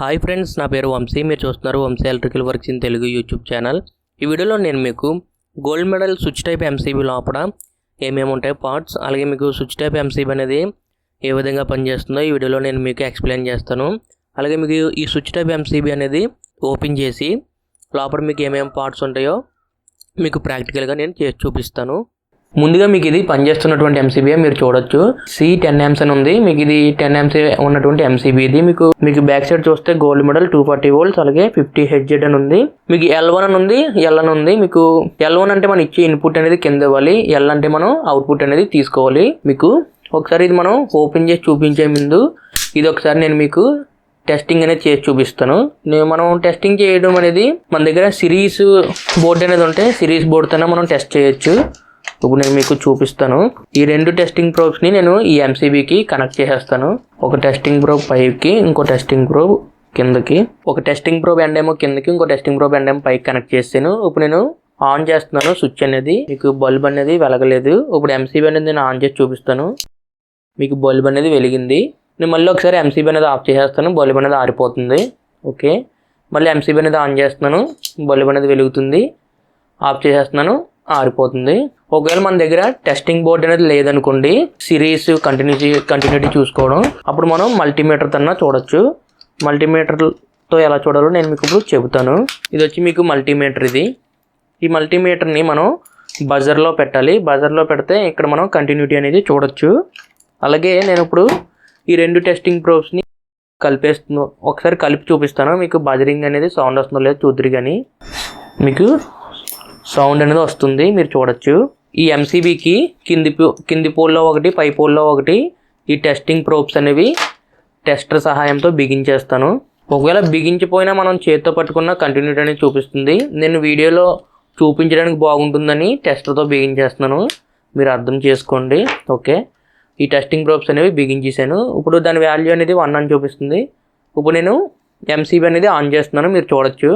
Hi friends, నా పేరు వంశీ. మీరు చూస్తున్నారు Vamshi electrical works in Telugu YouTube channel. ఈ వీడియోలో నేను మీకు gold medal switch type MCB లోపల ఏమేమి ఉంటాయి పార్ట్స్, అలాగే మీకు స్విచ్ టైప్ MCB అనేది ఏ విధంగా పనిచేస్తుందో ఈ వీడియోలో నేను మీకు ఎక్స్ప్లెయిన్ చేస్తాను. అలాగే మీకు ఈ స్విచ్ టైప్ MCB అనేది ఓపెన్ చేసి లోపల మీకు ఏమేమి పార్ట్స్ ఉంటాయో మీకు ప్రాక్టికల్గా నేను చేసి చూపిస్తాను. ముందుగా మీకు ఇది పనిచేస్తున్నటువంటి MCB మీరు చూడొచ్చు. C10 amps అని ఉంది. మీకు ఇది 10 amps ఉన్నటువంటి MCB. ఇది మీకు బ్యాక్ సైడ్ చూస్తే గోల్డ్ మెడల్ 240 volts అలాగే 50 Hz అని ఉంది. మీకు L1 అని ఉంది, L అని ఉంది. మీకు L1 అంటే మనం ఇచ్చే ఇన్పుట్ అనేది కింద ఇవ్వాలి, L అంటే మనం అవుట్పుట్ అనేది తీసుకోవాలి. మీకు ఒకసారి ఇది మనం ఓపెన్ చేసి చూపించే ముందు ఇది ఒకసారి నేను మీకు టెస్టింగ్ అనేది చేసి చూపిస్తాను. మనం టెస్టింగ్ చేయడం అనేది మన దగ్గర సిరీస్ బోర్డ్ అనేది ఉంటే సిరీస్ బోర్డ్తోనే మనం టెస్ట్ చేయొచ్చు. ఇప్పుడు నేను మీకు చూపిస్తాను. ఈ రెండు టెస్టింగ్ ప్రోబ్స్ని నేను ఈ MCBకి కనెక్ట్ చేసేస్తాను. ఒక టెస్టింగ్ ప్రోబ్ పైకి, ఇంకో టెస్టింగ్ ప్రోబ్ కిందకి. ఒక టెస్టింగ్ ప్రోబ్ ఎండ్ ఏమో కిందకి, ఇంకో టెస్టింగ్ ప్రోబ్ ఎండ్ ఏమో పైకి కనెక్ట్ చేస్తాను. ఇప్పుడు నేను ఆన్ చేస్తున్నాను స్విచ్ అనేది. మీకు బల్బ్ అనేది వెలగలేదు. ఇప్పుడు MCB అనేది నేను ఆన్ చేసి చూపిస్తాను. మీకు బల్బ్ అనేది వెలిగింది. నేను మళ్ళీ ఒకసారి MCB అనేది ఆఫ్ చేసేస్తాను. బల్బ్ అనేది ఆరిపోతుంది. ఓకే, మళ్ళీ MCB అనేది ఆన్ చేస్తున్నాను. బల్బ్ అనేది వెలుగుతుంది. ఆఫ్ చేసేస్తున్నాను, ఆరిపోతుంది. ఒకవేళ మన దగ్గర టెస్టింగ్ బోర్డ్ అనేది లేదనుకోండి, సిరీస్ కంటిన్యూటీ చూసుకోవడం, అప్పుడు మనం మల్టీమీటర్ తన్నా చూడొచ్చు. మల్టీమీటర్తో ఎలా చూడాలో నేను మీకు ఇప్పుడు చెబుతాను. ఇది వచ్చి మీకు మల్టీమీటర్. ఈ మల్టీమీటర్ని మనం బజర్లో పెట్టాలి. బజర్లో పెడితే ఇక్కడ మనం కంటిన్యూటీ అనేది చూడొచ్చు. అలాగే నేను ఇప్పుడు ఈ రెండు టెస్టింగ్ ప్రోబ్స్ని కలిపేస్తున్నాను. ఒకసారి కలిపి చూపిస్తాను. మీకు బజరింగ్ అనేది సౌండ్ వస్తుందో లేదో చూద్దరు, కానీ మీకు సౌండ్ అనేది వస్తుంది, మీరు చూడొచ్చు. ఈ MCBకి కింది పోల్లో ఒకటి, పై పోల్లో ఒకటి ఈ టెస్టింగ్ ప్రోబ్స్ అనేవి టెస్టర్ సహాయంతో బిగించేస్తాను. ఒకవేళ బిగించిపోయినా మనం చేతితో పట్టుకున్న కంటిన్యూటీ అనేది చూపిస్తుంది. నేను వీడియోలో చూపించడానికి బాగుంటుందని టెస్టర్తో బిగించేస్తున్నాను, మీరు అర్థం చేసుకోండి. ఓకే, ఈ టెస్టింగ్ ప్రోబ్స్ అనేవి బిగించేసాను. ఇప్పుడు దాని వాల్యూ అనేది 1 అని చూపిస్తుంది. ఇప్పుడు నేను MCB అనేది ఆన్ చేస్తున్నాను, మీరు చూడొచ్చు.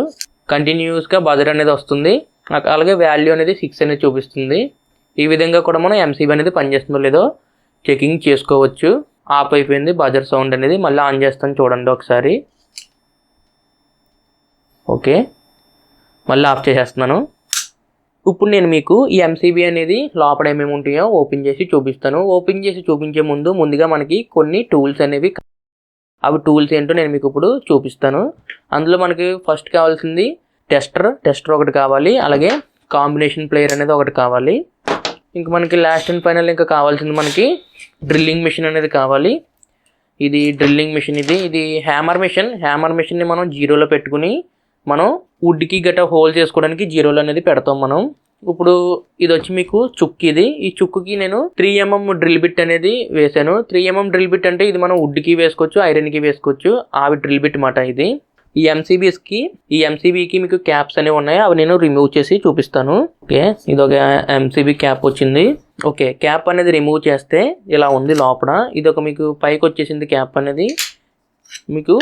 కంటిన్యూస్గా బజర్ అనేది వస్తుంది. అలాగే వాల్యూ అనేది 6 అనేది చూపిస్తుంది. ఈ విధంగా కూడా మనం MCB అనేది పనిచేస్తుందో లేదో చెకింగ్ చేసుకోవచ్చు. ఆఫ్ అయిపోయింది బజర్ సౌండ్ అనేది. మళ్ళీ ఆన్ చేస్తాను, చూడండి ఒకసారి. ఓకే, మళ్ళీ ఆఫ్ చేసేస్తున్నాను. ఇప్పుడు నేను మీకు ఈ MCB అనేది లోపల ఏమేమి ఉంటాయో ఓపెన్ చేసి చూపిస్తాను. ఓపెన్ చేసి చూపించే ముందుగా మనకి కొన్ని టూల్స్ అనేవి, అవి టూల్స్ ఏంటో నేను మీకు ఇప్పుడు చూపిస్తాను. అందులో మనకి ఫస్ట్ కావాల్సింది టెస్టర్ ఒకటి కావాలి. అలాగే కాంబినేషన్ ప్లేయర్ అనేది ఒకటి కావాలి. ఇంకా మనకి లాస్ట్ అండ్ ఫైనల్ ఇంకా కావాల్సింది మనకి డ్రిల్లింగ్ మిషన్ అనేది కావాలి. ఇది డ్రిల్లింగ్ మిషన్. ఇది హ్యామర్ మిషన్ని మనం జీరోలో పెట్టుకుని మనం వుడ్కి గట్రా హోల్ చేసుకోవడానికి జీరోలో అనేది పెడతాం మనం. ఇప్పుడు ఇది వచ్చి మీకు చుక్. ఈ చుక్కుకి నేను 3mm డ్రిల్ బిట్ అనేది వేసాను. 3mm డ్రిల్ బిట్ అంటే ఇది మనం వుడ్కి వేసుకోవచ్చు, ఐరన్కి వేసుకోవచ్చు. అవి డ్రిల్ బిట్ మాట. ఇది ఈ MCBకి మీకు క్యాప్స్ అనేవి ఉన్నాయి, అవి నేను రిమూవ్ చేసి చూపిస్తాను. ఓకే, ఇది ఒక MCB క్యాప్ వచ్చింది. ఓకే, క్యాప్ అనేది రిమూవ్ చేస్తే ఇలా ఉంది లోపల. ఇది ఒక మీకు పైకి వచ్చేసింది క్యాప్ అనేది. మీకు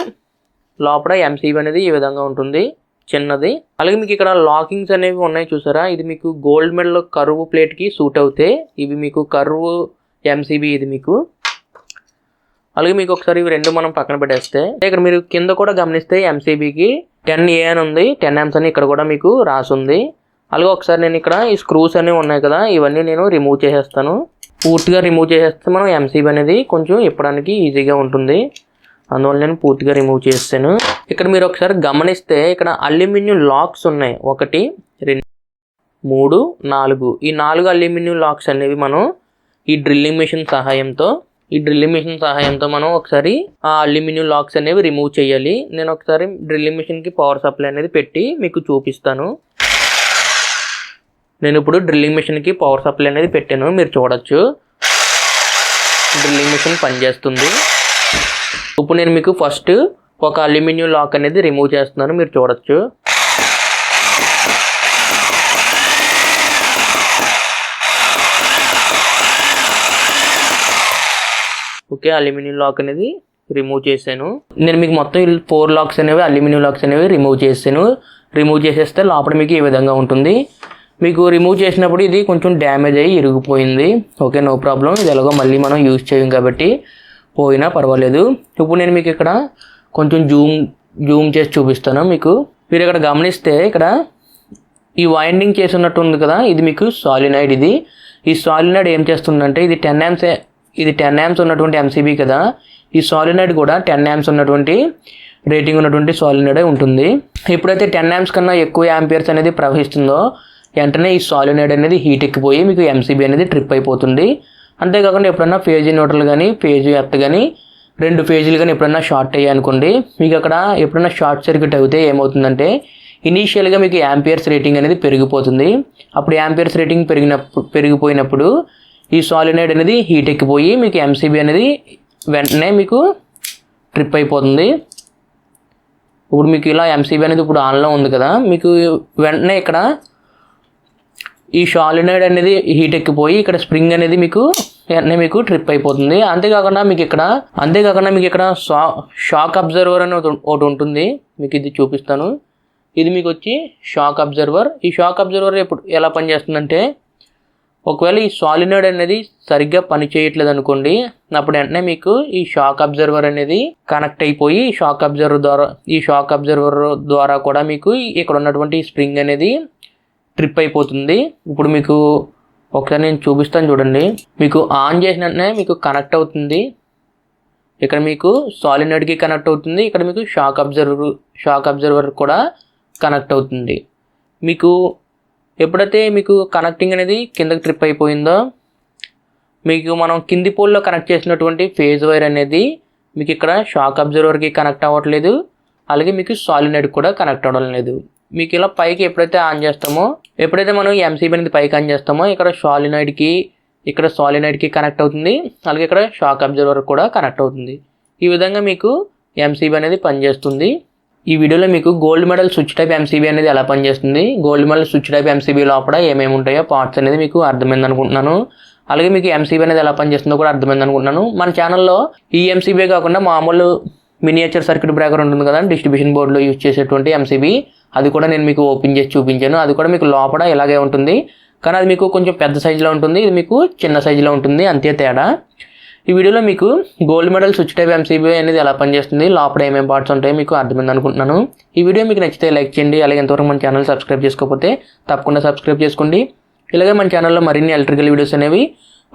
లోపల MCB అనేది ఈ విధంగా ఉంటుంది, చిన్నది. అలాగే మీకు ఇక్కడ లాకింగ్స్ అనేవి ఉన్నాయి, చూసారా. ఇది మీకు గోల్డ్ మెడల్ కర్వ్ ప్లేట్కి సూట్ అవుతాయి. ఇవి మీకు కర్వ్ MCB. ఇది మీకు అలాగే మీకు ఒకసారి ఇవి రెండు మనం పక్కన పెట్టేస్తే ఇక్కడ మీరు కింద కూడా గమనిస్తే MCBకి 10A అని ఉంది, 10 amps అని ఇక్కడ కూడా మీకు రాసుంది. అలాగే ఒకసారి నేను ఇక్కడ ఈ స్క్రూస్ అనేవి ఉన్నాయి కదా, ఇవన్నీ నేను రిమూవ్ చేసేస్తాను. పూర్తిగా రిమూవ్ చేసేస్తే మనం MCB అనేది కొంచెం ఇప్పడానికి ఈజీగా ఉంటుంది. అందువల్ల నేను పూర్తిగా రిమూవ్ చేస్తాను. ఇక్కడ మీరు ఒకసారి గమనిస్తే ఇక్కడ అల్యూమినియం లాక్స్ ఉన్నాయి. 1 2 3 4. ఈ 4 అల్యూమినియం లాక్స్ అనేవి మనం ఈ డ్రిల్లింగ్ మిషన్ సహాయంతో మనం ఒకసారి ఆ అల్యూమినియం లాక్స్ అనేవి రిమూవ్ చేయాలి. నేను ఒకసారి డ్రిల్లింగ్ మిషన్కి పవర్ సప్లై అనేది పెట్టి మీకు చూపిస్తాను. నేను ఇప్పుడు డ్రిల్లింగ్ మిషన్కి పవర్ సప్లై అనేది పెట్టాను, మీరు చూడొచ్చు. డ్రిల్లింగ్ మిషన్ పనిచేస్తుంది. ఇప్పుడు నేను మీకు ఫస్ట్ ఒక అల్యూమినియం లాక్ అనేది రిమూవ్ చేస్తున్నాను, మీరు చూడొచ్చు. ఓకే, అల్యూమినియం లాక్ అనేది రిమూవ్ చేశాను. నేను మీకు మొత్తం 4 లాక్స్ అనేవి అల్యూమినియం లాక్స్ అనేవి రిమూవ్ చేశాను. రిమూవ్ చేసేస్తే లోపల మీకు ఈ విధంగా ఉంటుంది. మీకు రిమూవ్ చేసినప్పుడు ఇది కొంచెం డ్యామేజ్ అయ్యి ఇరిగిపోయింది. Okay, no problem. ఇది ఎలాగో మళ్ళీ మనం యూజ్ చేయం కాబట్టి పోయినా పర్వాలేదు. ఇప్పుడు నేను మీకు ఇక్కడ కొంచెం జూమ్ చేసి చూపిస్తాను మీకు. మీరు ఇక్కడ గమనిస్తే ఇక్కడ ఈ వైండింగ్ చేసి ఉన్నట్టు ఉంది కదా, ఇది మీకు సాలినాయిడ్. ఈ సాలినాయిడ్ ఏం చేస్తుందంటే ఇది 10 amps ఉన్నటువంటి MCB కదా, ఈ సాలినాయిడ్ కూడా 10 amps ఉన్నటువంటి రేటింగ్ ఉన్నటువంటి సాలినాయిడ్ ఉంటుంది. ఎప్పుడైతే 10 amps కన్నా ఎక్కువ యాంపియర్స్ అనేది ప్రవహిస్తుందో వెంటనే ఈ సాలినాయిడ్ అనేది హీట్ ఎక్కిపోయి మీకు MCB అనేది ట్రిప్ అయిపోతుంది. అంతేకాకుండా ఎప్పుడన్నా ఫేజ్ న్యూట్రల్ కానీ ఫేజ్ ఎర్త్ కానీ 2 ఫేజులు కానీ ఎప్పుడన్నా షార్ట్ అయ్యాయి అనుకోండి, మీకు అక్కడ ఎప్పుడన్నా షార్ట్ సర్క్యూట్ అయితే ఏమవుతుందంటే ఇనీషియల్గా మీకు యాంపియర్స్ రేటింగ్ అనేది పెరిగిపోతుంది. అప్పుడు యాంపియర్స్ రేటింగ్ పెరిగిపోయినప్పుడు ఈ సాలినాయిడ్ అనేది హీట్ ఎక్కిపోయి మీకు MCB అనేది వెంటనే మీకు ట్రిప్ అయిపోతుంది. ఇప్పుడు మీకు ఇలా MCB అనేది ఇప్పుడు ఆన్లో ఉంది కదా, మీకు వెంటనే ఇక్కడ ఈ సాలినాయిడ్ అనేది హీట్ ఎక్కిపోయి ఇక్కడ స్ప్రింగ్ అనేది మీకు వెంటనే మీకు ట్రిప్ అయిపోతుంది. అంతేకాకుండా మీకు ఇక్కడ షాక్ అబ్జర్వర్ అని ఒకటి ఉంటుంది, మీకు ఇది చూపిస్తాను. ఇది మీకు వచ్చి షాక్ అబ్జర్వర్. ఈ షాక్ అబ్జర్వర్ ఎలా పనిచేస్తుందంటే ఒకవేళ ఈ సాలినాయిడ్ అనేది సరిగ్గా పని చేయట్లేదు అనుకోండి, అప్పుడు వెంటనే మీకు ఈ షాక్ అబ్జర్వర్ అనేది కనెక్ట్ అయిపోయి ఈ షాక్ అబ్జర్వర్ ద్వారా కూడా మీకు ఇక్కడ ఉన్నటువంటి స్ప్రింగ్ అనేది ట్రిప్ అయిపోతుంది. ఇప్పుడు మీకు ఒకసారి నేను చూపిస్తాను చూడండి. మీకు ఆన్ చేసిన వెంటనే మీకు కనెక్ట్ అవుతుంది. ఇక్కడ మీకు సాలినాయిడ్కి కనెక్ట్ అవుతుంది, ఇక్కడ మీకు షాక్ అబ్జర్వర్ కూడా కనెక్ట్ అవుతుంది. మీకు ఎప్పుడైతే మీకు కనెక్టింగ్ అనేది కిందకి ట్రిప్ అయిపోయిందో మీకు మనం కింది పోల్లో కనెక్ట్ చేసినటువంటి ఫేజ్ వైర్ అనేది మీకు ఇక్కడ షాక్ అబ్జర్వర్కి కనెక్ట్ అవ్వట్లేదు, అలాగే మీకు సాలినాయిడ్ కూడా కనెక్ట్ అవ్వడం లేదు. మీకు ఇలా పైకి ఎప్పుడైతే మనం MCB అనేది పైకి ఆన్ చేస్తామో ఇక్కడ సాలినాయిడ్కి కనెక్ట్ అవుతుంది, అలాగే ఇక్కడ షాక్ అబ్జర్వర్ కూడా కనెక్ట్ అవుతుంది. ఈ విధంగా మీకు MCB అనేది పనిచేస్తుంది. ఈ వీడియోలో మీకు gold medal switch type MCB అనేది ఎలా పనిచేస్తుంది, gold medal switch type MCB లోపల ఏమేమి ఉంటాయో పార్ట్స్ అనేది మీకు అర్థమైంది అనుకుంటున్నాను. అలాగే మీకు MCB అనేది ఎలా పనిచేస్తుందో కూడా అర్థమైంది అనుకుంటున్నాను. మన ఛానల్లో ఈ MCB కాకుండా మామూలు మినియేచర్ సర్క్యూట్ బ్రేకర్ ఉంటుంది కదా, డిస్ట్రిబ్యూషన్ బోర్డులో యూజ్ చేసేటువంటి MCB, అది కూడా నేను మీకు ఓపెన్ చేసి చూపించాను. అది కూడా మీకు లోపల ఇలాగే ఉంటుంది, కానీ అది మీకు కొంచెం పెద్ద సైజులో ఉంటుంది, ఇది మీకు చిన్న సైజులో ఉంటుంది, అంతే తేడా. ఈ వీడియోలో మీకు gold medal switch type MCB అనేది ఎలా పనిచేస్తుంది, లోపల ఏమేమి పార్ట్స్ ఉంటాయో మీకు అర్థమైంది అనుకుంటున్నాను. ఈ వీడియో మీకు నచ్చితే లైక్ చేయండి, అలాగే ఎంతవరకు మన ఛానల్ సబ్స్క్రైబ్ చేసుకోకపోతే తప్పకుండా సబ్స్క్రైబ్ చేసుకోండి. ఇలాగే మన ఛానల్లో మరిన్ని ఎలక్ట్రికల్ వీడియోస్ అనేవి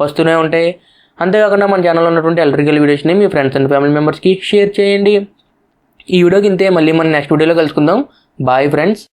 వస్తూనే ఉంటాయి. అంతేకాకుండా మన ఛానల్లో ఉన్నటువంటి ఎలక్ట్రికల్ వీడియోస్ని మీ ఫ్రెండ్స్ అండ్ ఫ్యామిలీ మెంబర్స్కి షేర్ చేయండి. ఈ వీడియోకి ఇంతే, మళ్ళీ మనం నెక్స్ట్ వీడియోలో కలుసుకుందాం. Bye friends.